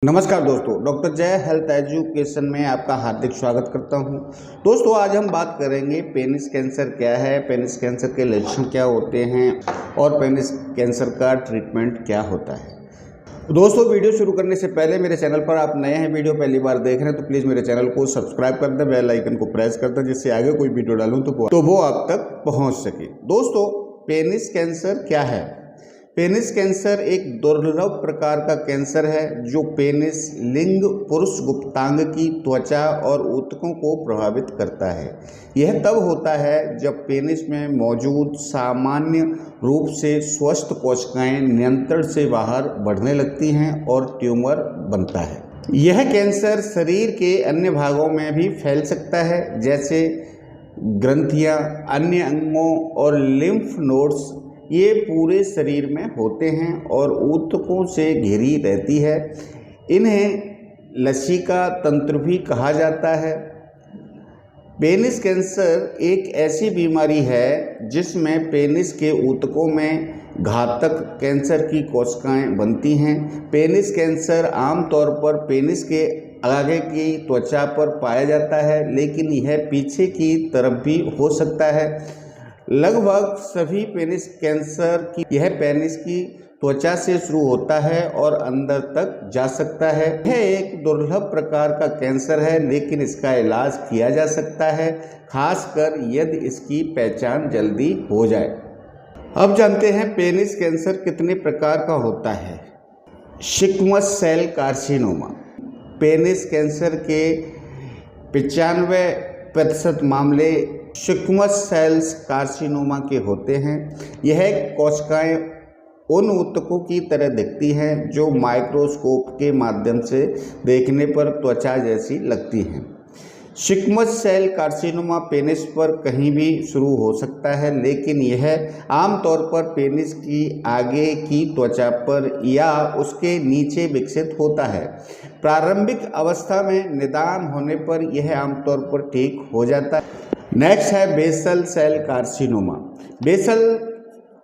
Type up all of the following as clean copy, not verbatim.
नमस्कार दोस्तों, डॉक्टर जय हेल्थ एजुकेशन में आपका हार्दिक स्वागत करता हूं। दोस्तों, आज हम बात करेंगे पेनिस कैंसर क्या है, पेनिस कैंसर के लक्षण क्या होते हैं और पेनिस कैंसर का ट्रीटमेंट क्या होता है। दोस्तों, वीडियो शुरू करने से पहले मेरे चैनल पर आप नए हैं, वीडियो पहली बार देख रहे हैं तो प्लीज़ मेरे चैनल को सब्सक्राइब कर दें, बेल आइकन को प्रेस कर दें, जिससे आगे कोई वीडियो डालूँ तो वो आप तक पहुँच सके। दोस्तों, पेनिस कैंसर क्या है? पेनिस कैंसर एक दुर्लभ प्रकार का कैंसर है जो पेनिस, लिंग, पुरुष गुप्तांग की त्वचा और ऊतकों को प्रभावित करता है। यह तब होता है जब पेनिस में मौजूद सामान्य रूप से स्वस्थ कोशिकाएं नियंत्रण से बाहर बढ़ने लगती हैं और ट्यूमर बनता है। यह कैंसर शरीर के अन्य भागों में भी फैल सकता है, जैसे ग्रंथियां, अन्य अंगों और लिम्फ नोड्स। ये पूरे शरीर में होते हैं और ऊतकों से घिरी रहती है। इन्हें लसिका तंत्र भी कहा जाता है। पेनिस कैंसर एक ऐसी बीमारी है जिसमें पेनिस के ऊतकों में घातक कैंसर की कोशिकाएं बनती हैं। पेनिस कैंसर आमतौर पर पेनिस के आगे की त्वचा पर पाया जाता है, लेकिन यह पीछे की तरफ भी हो सकता है। लगभग सभी पेनिस कैंसर की पेनिस की त्वचा से शुरू होता है और अंदर तक जा सकता है। यह एक दुर्लभ प्रकार का कैंसर है, लेकिन इसका इलाज किया जा सकता है, खासकर यदि इसकी पहचान जल्दी हो जाए। अब जानते हैं पेनिस कैंसर कितने प्रकार का होता है। Squamous cell carcinoma. Penis cancer के 95% मामले स्क्वैमस सेल्स कार्सिनोमा के होते हैं। यह कोशिकाएं उन ऊतकों की तरह दिखती हैं जो माइक्रोस्कोप के माध्यम से देखने पर त्वचा जैसी लगती हैं। स्क्वैमस सेल कार्सिनोमा पेनिस पर कहीं भी शुरू हो सकता है, लेकिन यह आमतौर पर पेनिस की आगे की त्वचा पर या उसके नीचे विकसित होता है। प्रारंभिक अवस्था में निदान होने पर यह आमतौर पर ठीक हो जाता है। नेक्स्ट है बेसल सेल कार्सिनोमा। बेसल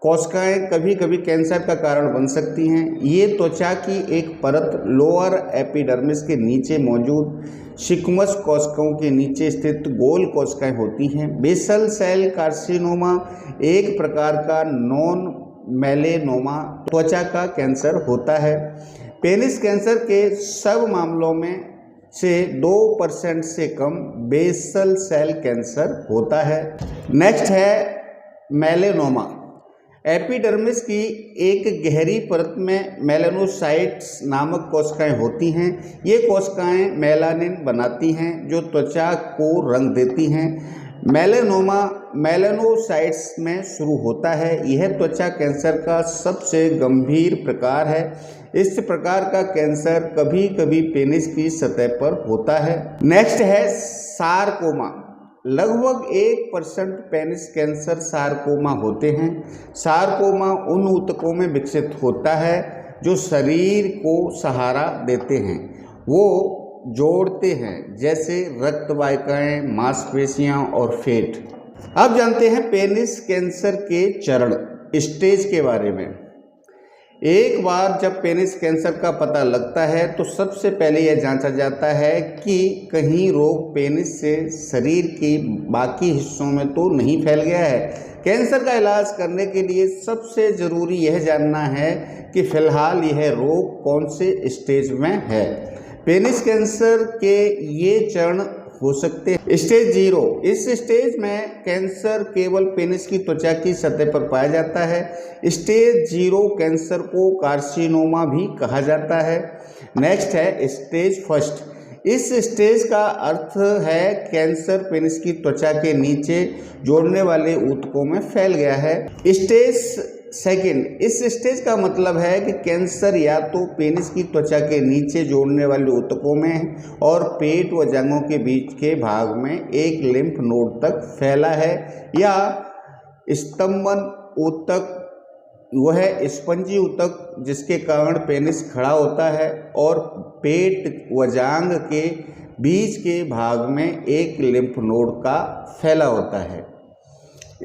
कोशिकाएं कभी कभी कैंसर का कारण बन सकती हैं। ये त्वचा की एक परत लोअर एपिडर्मिस के नीचे मौजूद स्क्वैमस कोशिकाओं के नीचे स्थित गोल कोशिकाएं होती हैं। बेसल सेल कार्सिनोमा एक प्रकार का नॉन मेलेनोमा त्वचा का कैंसर होता है। पेनिस कैंसर के सब मामलों में से 2% से कम बेसल सेल कैंसर होता है। नेक्स्ट है मेलेनोमा। एपिडर्मिस की एक गहरी परत में मेलानोसाइट्स नामक कोशिकाएं होती हैं। ये कोशिकाएं मेलानिन बनाती हैं जो त्वचा को रंग देती हैं। मेलेनोमा मेलानोसाइट्स में शुरू होता है। यह त्वचा कैंसर का सबसे गंभीर प्रकार है। इस प्रकार का कैंसर कभी कभी पेनिस की सतह पर होता है। नेक्स्ट है सारकोमा। लगभग 1% पेनिस कैंसर सारकोमा होते हैं। सारकोमा उन ऊतकों में विकसित होता है जो शरीर को सहारा देते हैं, वो जोड़ते हैं, जैसे रक्त वाहिकाएं, मांसपेशियां और फेट। अब जानते हैं पेनिस कैंसर के चरण, स्टेज के बारे में। एक बार जब पेनिस कैंसर का पता लगता है तो सबसे पहले यह जांचा जाता है कि कहीं रोग पेनिस से शरीर के बाकी हिस्सों में तो नहीं फैल गया है। कैंसर का इलाज करने के लिए सबसे ज़रूरी यह जानना है कि फिलहाल यह रोग कौन से स्टेज में है। पेनिस कैंसर के ये चरण हो सकते हैं। स्टेज 0। इस स्टेज में कैंसर केवल पेनिस की त्वचा की सतह पर पाया जाता है। स्टेज 0 कैंसर को कार्सिनोमा भी कहा जाता है। नेक्स्ट है स्टेज 1। इस स्टेज का अर्थ है कैंसर पेनिस की त्वचा के नीचे जोड़ने वाले ऊतकों में फैल गया है। स्टेज 2। इस स्टेज का मतलब है कि कैंसर या तो पेनिस की त्वचा के नीचे जोड़ने वाले ऊतकों में और पेट व जांघों के बीच के भाग में एक लिम्फ नोड तक फैला है, या स्तंभन ऊतक, वह स्पंजी ऊतक जिसके कारण पेनिस खड़ा होता है, और पेट व जांघ के बीच के भाग में एक लिम्फ नोड का फैला होता है।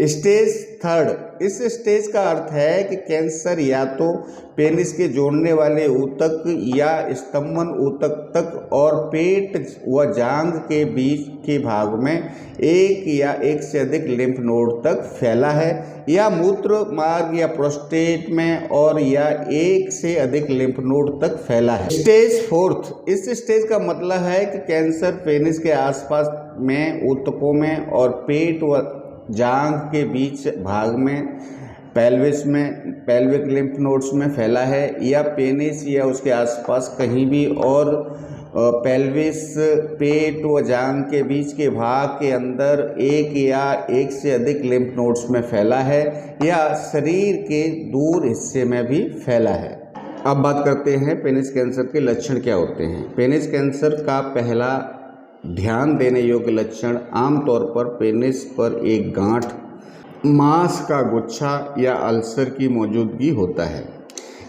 स्टेज 3। इस स्टेज का अर्थ है कि कैंसर या तो पेनिस के जोड़ने वाले ऊतक या स्तंभन ऊतक तक और पेट व जांघ के बीच के भाग में एक या एक से अधिक लिम्फ नोड तक फैला है, या मूत्र मार्ग या प्रोस्टेट में और या एक से अधिक लिम्फ नोड तक फैला है। स्टेज 4, इस स्टेज का मतलब है कि कैंसर पेनिस के आसपास में ऊतकों में और पेट व जांघ के बीच भाग में पेल्विस में पेल्विक लिम्फ नोड्स में फैला है, या पेनिस या उसके आसपास कहीं भी और पेल्विस, पेट व जांघ के बीच के भाग के अंदर एक या एक से अधिक लिम्फ नोड्स में फैला है, या शरीर के दूर हिस्से में भी फैला है। अब बात करते हैं पेनिस कैंसर के लक्षण क्या होते हैं। पेनिस कैंसर का पहला ध्यान देने योग्य लक्षण आमतौर पर पेनिस पर एक गांठ, मांस का गुच्छा या अल्सर की मौजूदगी होता है।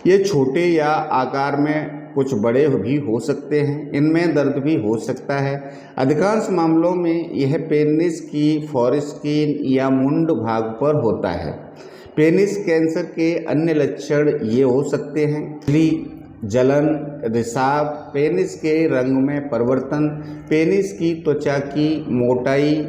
ये छोटे या आकार में कुछ बड़े भी हो सकते हैं। इनमें दर्द भी हो सकता है। अधिकांश मामलों में यह पेनिस की फोरस्किन या मुंड भाग पर होता है। पेनिस कैंसर के अन्य लक्षण ये हो सकते हैं: जलन, रिसाव, पेनिस के रंग में परिवर्तन, पेनिस की त्वचा की मोटाई,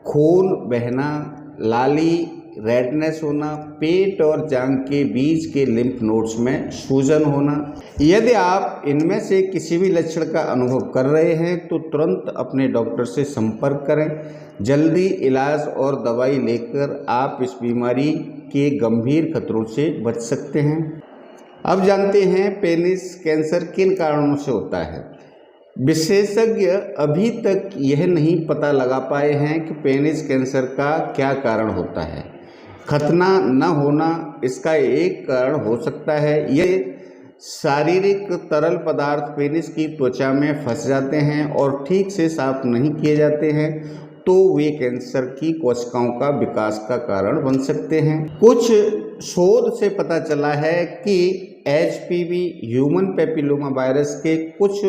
खून बहना, लाली, रेडनेस होना, पेट और जांघ के बीच के लिम्फ नोड्स में सूजन होना। यदि आप इनमें से किसी भी लक्षण का अनुभव कर रहे हैं तो तुरंत अपने डॉक्टर से संपर्क करें। जल्दी इलाज और दवाई लेकर आप इस बीमारी के गंभीर खतरों से बच सकते हैं। अब जानते हैं पेनिस कैंसर किन कारणों से होता है। विशेषज्ञ अभी तक यह नहीं पता लगा पाए हैं कि पेनिस कैंसर का क्या कारण होता है। खतना न होना इसका एक कारण हो सकता है। ये शारीरिक तरल पदार्थ पेनिस की त्वचा में फंस जाते हैं और ठीक से साफ नहीं किए जाते हैं तो वे कैंसर की कोशिकाओं का विकास का कारण बन सकते हैं। कुछ शोध से पता चला है कि HPV ह्यूमन पैपिलोमा वायरस के कुछ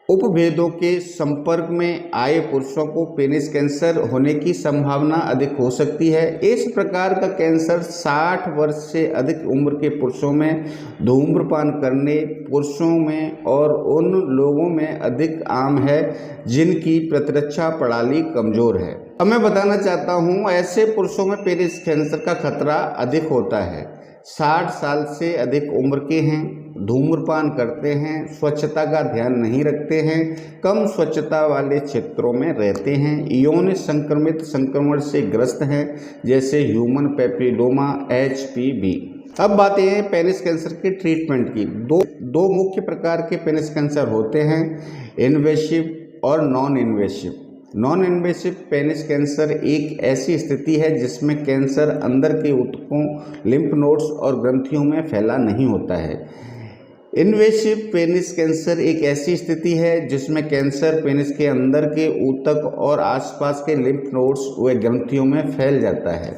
उपभेदों के संपर्क में आए पुरुषों को पेनिस कैंसर होने की संभावना अधिक हो सकती है। इस प्रकार का कैंसर 60 वर्ष से अधिक उम्र के पुरुषों में, धूम्रपान करने पुरुषों में और उन लोगों में अधिक आम है जिनकी प्रतिरक्षा प्रणाली कमजोर है। अब मैं बताना चाहता हूँ, ऐसे पुरुषों में पेनिस कैंसर का खतरा अधिक होता है। 60 साल से अधिक उम्र के हैं, धूम्रपान करते हैं, स्वच्छता का ध्यान नहीं रखते हैं, कम स्वच्छता वाले क्षेत्रों में रहते हैं, यौन संक्रमित संक्रमण से ग्रस्त हैं जैसे ह्यूमन पैपिलोमा HPV। अब बात यह है पेनिस कैंसर के ट्रीटमेंट की। दो मुख्य प्रकार के पेनिस कैंसर होते हैं, इन्वेसिव और non invasive. Non invasive penis cancer एक ऐसी स्थिति है जिसमें कैंसर अंदर के ऊतकों, लिम्फ नोड्स और ग्रंथियों में फैला नहीं होता है। इन्वेसिव पेनिस कैंसर एक ऐसी स्थिति है जिसमें कैंसर पेनिस के अंदर के ऊतक और आसपास के लिम्फ नोड्स व ग्रंथियों में फैल जाता है।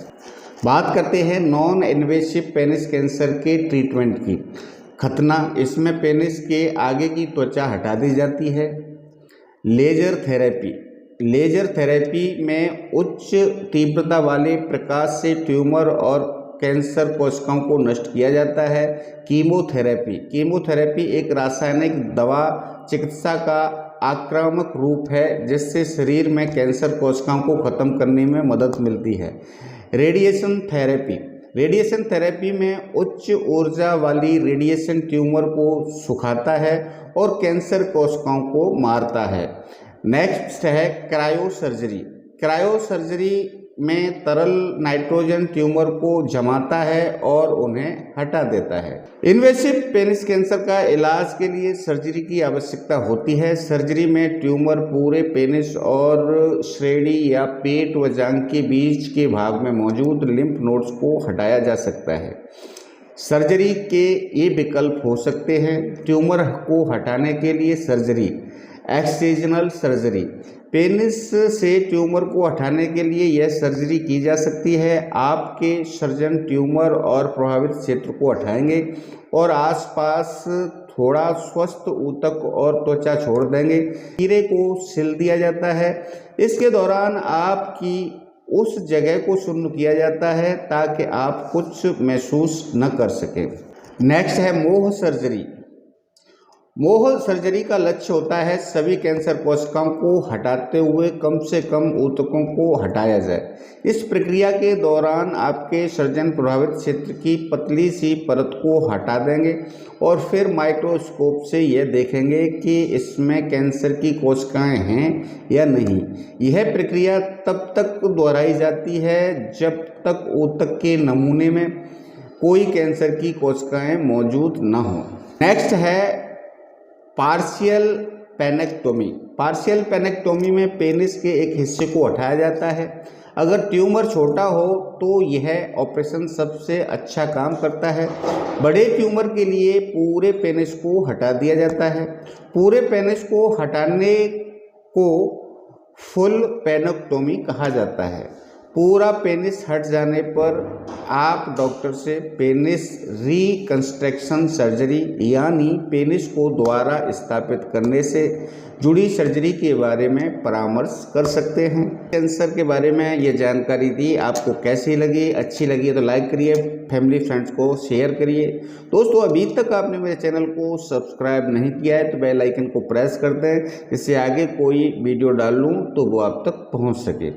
बात करते हैं नॉन इन्वेसिव पेनिस कैंसर के ट्रीटमेंट की। खतना, इसमें पेनिस के आगे की त्वचा हटा दी जाती है। लेजर थेरेपी में उच्च तीव्रता वाले प्रकाश से ट्यूमर और कैंसर कोशिकाओं को नष्ट किया जाता है। कीमोथेरेपी एक रासायनिक दवा चिकित्सा का आक्रामक रूप है जिससे शरीर में कैंसर कोशिकाओं को खत्म करने में मदद मिलती है। रेडिएशन थेरेपी में उच्च ऊर्जा वाली रेडिएशन ट्यूमर को सुखाता है और कैंसर कोशिकाओं को मारता है। नेक्स्ट है क्रायोसर्जरी में तरल नाइट्रोजन ट्यूमर को जमाता है और उन्हें हटा देता है। इन्वेसिव पेनिस कैंसर का इलाज के लिए सर्जरी की आवश्यकता होती है। सर्जरी में ट्यूमर पूरे पेनिस और श्रेणी या पेट व जांघ के बीच के भाग में मौजूद लिम्फ नोड्स को हटाया जा सकता है। सर्जरी के ये विकल्प हो सकते हैं: ट्यूमर को हटाने के लिए सर्जरी, एक्ससिजनल सर्जरी। पेनिस से ट्यूमर को हटाने के लिए यह सर्जरी की जा सकती है। आपके सर्जन ट्यूमर और प्रभावित क्षेत्र को हटाएंगे और आसपास थोड़ा स्वस्थ ऊतक और त्वचा छोड़ देंगे। कीड़े को सिल दिया जाता है। इसके दौरान आपकी उस जगह को शून्य किया जाता है ताकि आप कुछ महसूस न कर सकें। नेक्स्ट है मोह सर्जरी। मोह सर्जरी का लक्ष्य होता है सभी कैंसर कोशिकाओं को हटाते हुए कम से कम ऊतकों को हटाया जाए। इस प्रक्रिया के दौरान आपके सर्जन प्रभावित क्षेत्र की पतली सी परत को हटा देंगे और फिर माइक्रोस्कोप से यह देखेंगे कि इसमें कैंसर की कोशिकाएं हैं या नहीं। यह प्रक्रिया तब तक दोहराई जाती है जब तक ऊतक के नमूने में कोई कैंसर की कोशिकाएं मौजूद न हों। नेक्स्ट है पार्शियल पेनेक्टोमी। पार्शियल पेनेक्टोमी में पेनिस के एक हिस्से को हटाया जाता है। अगर ट्यूमर छोटा हो तो यह ऑपरेशन सबसे अच्छा काम करता है। बड़े ट्यूमर के लिए पूरे पेनिस को हटा दिया जाता है। पूरे पेनिस को हटाने को फुल पेनेक्टोमी कहा जाता है। पूरा पेनिस हट जाने पर आप डॉक्टर से पेनिस रिकंस्ट्रक्शन सर्जरी यानी पेनिस को दोबारा स्थापित करने से जुड़ी सर्जरी के बारे में परामर्श कर सकते हैं। कैंसर के बारे में ये जानकारी दी, आपको कैसी लगी? अच्छी लगी तो लाइक करिए, फैमिली फ्रेंड्स को शेयर करिए। दोस्तों, अभी तक आपने मेरे चैनल को सब्सक्राइब नहीं किया है तो बेल आइकन को प्रेस कर दें, जिससे आगे कोई वीडियो डाल लूँ तो वो आप तक पहुँच सके।